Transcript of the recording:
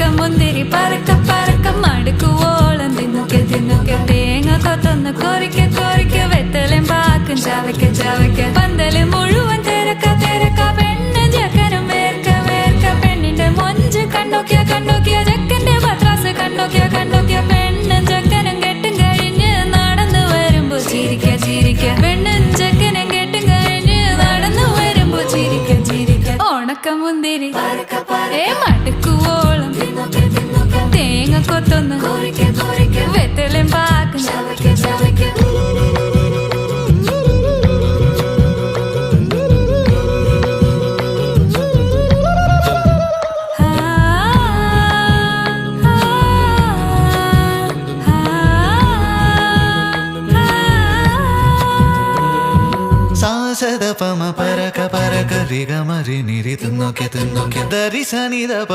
ഉണക്കമുന്തിരി പറക്ക പറക്ക മടുക്കുവോളം തിന്നൊക്കെ തിന്നൊക്കെ തേങ്ങ കൊത്തൊന്ന് കൊറിക്ക കൊറിക്ക വെത്തലും പാക്കും ചവയ്ക്ക ചവയ്ക്ക പന്തല് മുഴുവൻ തിരക്ക തിരക്ക പെണ്ണ് ചെക്കനും വേർക്ക വേർക്ക പെണ്ണിന്റെ മൊഞ്ച് കണ്ടോക്കിയ കണ്ടോക്കിയ ചെക്കന്റെ പത്രാസ് കണ്ടോക്കിയ കണ്ടോക്കിയ പെണ്ണും ചെക്കനും കെട്ടും കഴിഞ്ഞ് നടന്നു വരുമ്പോ ചിരിക്ക ചിരിക്ക പെണ്ണും ചെക്കനും കെട്ടും കഴിഞ്ഞ് നടന്നു വരുമ്പോ ചിരിക്ക ചിരിക്ക ഉണക്കമുന്തിരി മടുക്കുവോളം തേങ്ങ കൊത്തൊന്ന് വെത്തലും പാക്കും സാസദപമ പരക പരക റിഗ മരി നിരി തിന്നൊക്കെ തിന്നൊക്കെ ദരി സനി ദപ